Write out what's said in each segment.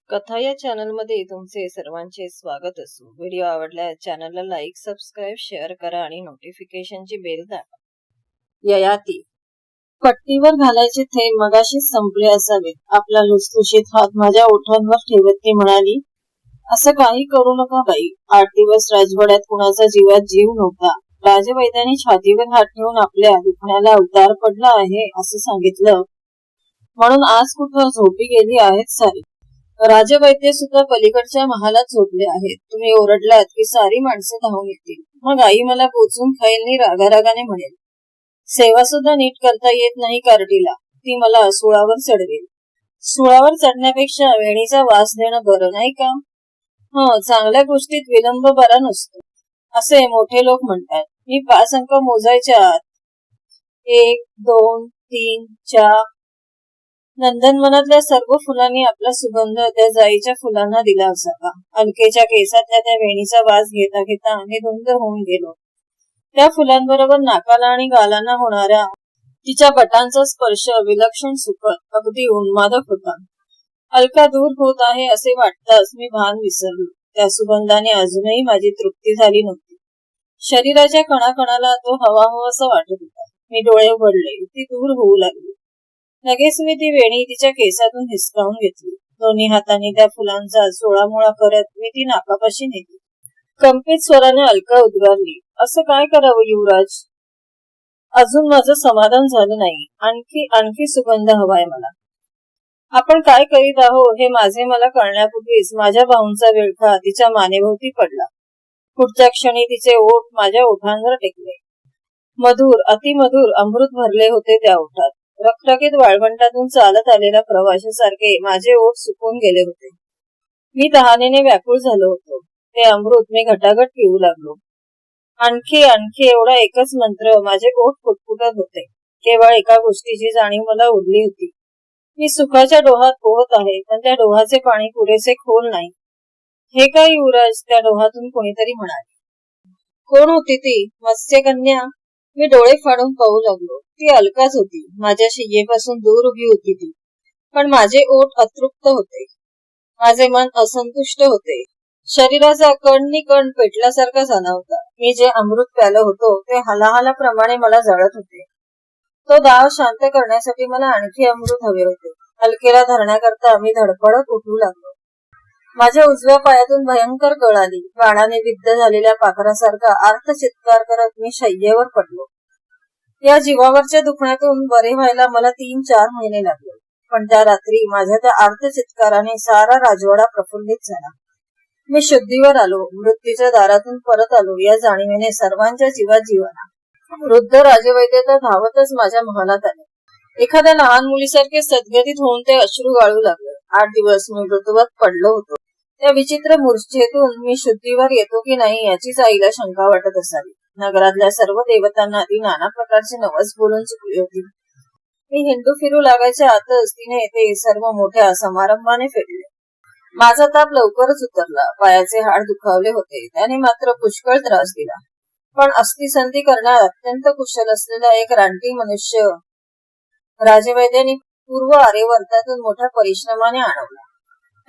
कथा या चॅनल मध्ये तुमचे सर्वांचे स्वागत असो. व्हिडिओ आवडल्यास चॅनलला लाईक, सबस्क्राईब, शेअर करा आणि नोटिफिकेशनची बेल दाबा. ययाती. पट्टीवर घालायचे थेंब मगाशीच संपले असावेत. आपला लुसलुशीत हात माझ्या ओठांवर ठेवत ती म्हणाली, असं काही करू नका बाई. 8 दिवस राजवाड्यात कुणाचा जीवात जीव नव्हता. राजवैद्यांनी छातीवर हात ठेवून आपल्या दुखण्याला उतार पडला आहे असं सांगितलं, म्हणून आज कुठं झोपी गेली आहेत सारी. राजवैद्य सुद्धा पलीकडच्या महालात झोपले आहेत. तुम्ही ओरडलात की सारी माणसं धावून येतील. मग आई मला पोचून खाईल नी रागारागाने म्हणेल, सेवा सुद्धा नीट करता येत नाही कार्टीला. ती मला सुळावर चढवेल. सुळावर चढण्यापेक्षा वेणीचा वास देणं बरं नाही का? चांगल्या गोष्टीत विलंब बरा नसतो असे मोठे लोक म्हणतात. मी 5 अंक मोजायच्या आत 1, 2, 3, 4 नंदनवनातल्या सर्व फुलांनी आपला सुगंध त्या जाईच्या फुलांना दिला असावा. अलकेच्या केसातल्या त्या वेणीचा वास घेता घेता मी धुंद होऊन गेलो. त्या फुलांबरोबर नाकाला आणि गालांना होणारा तिच्या बटांचा स्पर्श विलक्षण सुखद, अगदी उन्मादक होता. अलका दूर होत आहे असे वाटताच मी भान विसरलो. त्या सुगंधाने अजूनही माझी तृप्ती झाली नव्हती. शरीराच्या कणाकणाला तो हवा असं वाटत होता. मी डोळे उघडले. ती दूर होऊ लागली. लगेच मी ती वेणी तिच्या केसातून हिसकावून घेतली. दोन्ही हातांनी त्या फुलांचा सोळामोळा करत मी ती नाकापाशी नेली. कंपित स्वराने अलका उद्गारली, असं काय करावं युवराज? अजून माझं समाधान झालं नाही. आणखी सुगंध हवाय मला. आपण काय करीत आहोत हे माझे मला कळण्यापूर्वीच माझ्या बाहूंचा विळखा तिच्या मानेभोवती पडला. पुढच्या क्षणी तिचे ओठ माझ्या ओठांवर टेकले. मधुर, अतिमधुर अमृत भरले होते त्या ओठात. रखरखीत वाळवंटातून चालत आलेल्या प्रवाशासारखे माझे ओठ सुकून गेले होते. मी तहानेने व्याकुळ झालो होतो. ते अमृत मी घटाघट पिऊ लागलो. आणखी एवढा एकच मंत्र माझे ओठ फुटफुटत होते. केवळ एका गोष्टीची जाणीव मला उरली होती. मी सुखाच्या डोहात पोहत आहे, पण त्या डोहाचे पाणी पुरेसे खोल नाही. हे काय युवराज? त्या डोहातून कोणीतरी म्हणाले. कोण होती ती? मत्स्यकन्या? मी डोळे फाडून पाहू लागलो. ती अलकाच होती. माझ्या शियेपासून दूर उभी होती ती. पण माझे ओठ अतृप्त होते. माझे मन असंतुष्ट होते. शरीराचा कण पेटल्यासारखा झाला होता. मी जे अमृत प्यालं होतो ते हलाहलाप्रमाणे मला जळत होते. तो दाव शांत करण्यासाठी मला आणखी अमृत हवे होते. अलकेला धरण्याकरता मी धडपडत उठू लागलो. माझ्या उजव्या पायातून भयंकर कळ आली. बाणाने विद्ध झालेल्या पाखरासारखा आर्त चित्कार करत मी शय्येवर पडलो. या जीवावरच्या दुखण्यातून बरे व्हायला मला 3-4 महिने लागले. पण त्या रात्री माझ्या त्या आर्त चित्काराने सारा राजवाडा प्रफुल्लित झाला. मी शुद्धीवर आलो. मृत्यूच्या दारातून परत आलो या जाणीवेने सर्वांच्या जीवात जीव आला. वृद्ध राजवैद्य तर धावतच माझ्या महालात आले. एखाद्या लहान मुलीसारखे सद्गतीत होऊन ते अश्रू गाळू लागले. 8 दिवस मी मृत्यूवत पडलो होतो. त्या विचित्र मूर्छेतून मी शुद्धीवर येतो की नाही याचीच आईला शंका वाटत असावी. नगरातल्या सर्व देवतांना ती नाना प्रकारचे नवस बोलून चुकली होती. मी हिंडू फिरू लागायच्या आतच तिने ते सर्व मोठ्या समारंभाने फेडले. माझा ताप लवकरच उतरला. पायाचे हाड दुखावले होते. त्याने मात्र पुष्कळ त्रास दिला. पण अस्थिसंधी करण्यात अत्यंत कुशल असलेला एक रानटी मनुष्य राजवैद्यांनी पूर्व आर्यवर्तातून मोठ्या परिश्रमाने आणवला.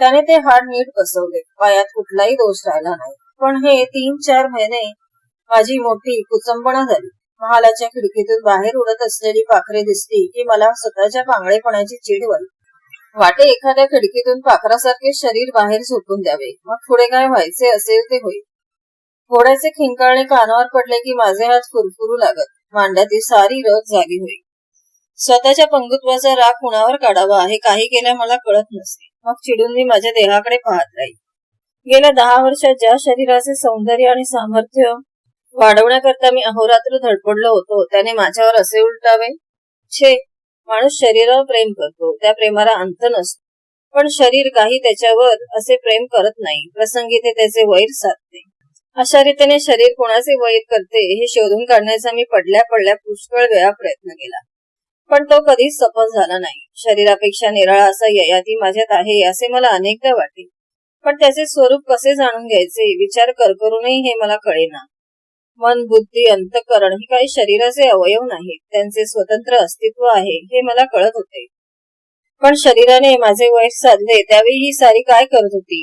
त्याने ते हाड नीट बसवले. पायात कुठलाही दोष राहिला नाही. पण हे 3-4 महिने माझी मोठी कुचंबणा झाली. महालाच्या खिडकीतून बाहेर उडत असलेली पाखरे दिसली की मला स्वतःच्या पांगळेपणाची चीड वाटली. वाटे एखाद्या खिडकीतून पाखरासारखे शरीर बाहेर झोपून द्यावे. मग पुढे काय व्हायचे असेल ते होईल. घोड्याचे खिंकाळणे कानावर पडले की माझे हात फुरफुरू लागत. मांड्यातील सारी रग जागी होईल. स्वतःच्या पंगुत्वाचा राग कुणावर काढावा हे काही केल्या मला कळत नसे. मग चिडून मी माझ्या देहाकडे पाहत राहील. गेल्या 10 वर्षात ज्या शरीराचे सौंदर्य आणि सामर्थ्य वाढवण्याकरता मी अहोरात्र धडपडलो होतो त्याने माझ्यावर असे उलटावे. छे, माणूस शरीरावर प्रेम करतो, त्या प्रेमाला अंत नसतो. पण शरीर काही त्याच्यावर असे प्रेम करत नाही. प्रसंगी ते त्याचे वैर साधते. अशा रीतीने शरीर कोणाचे वैर करते हे शोधून काढण्याचा मी पडल्या पुष्कळ वेळा प्रयत्न केला. पण तो कधीच सफल झाला नाही. शरीरापेक्षा निराळा असा ययाती माझ्यात आहे असे मला अनेकदा वाटे. पण त्याचे स्वरूप कसे जाणून घ्यायचे विचार करूनही हे मला कळेना. मन, बुद्धी, अंतःकरण ही काही शरीराचे अवयव नाहीत. त्यांचे स्वतंत्र अस्तित्व आहे हे मला कळत होते. पण शरीराने माझे वय साधले त्यावेळी ही सारी काय करत होती?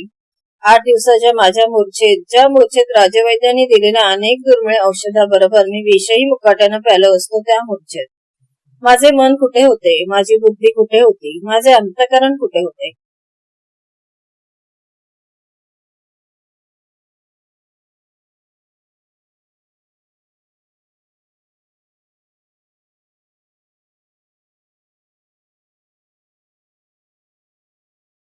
8 दिवसाच्या माझ्या मूर्छेत, ज्या मूर्छेत राजवैद्यांनी दिलेल्या अनेक दुर्मिळ औषधाबरोबर मी विषही मुकाट्यानं प्यालो असतो, त्या मूर्छेत माझे मन कुठे होते? माझी बुद्धी कुठे होती? माझे अंतःकरण कुठे होते?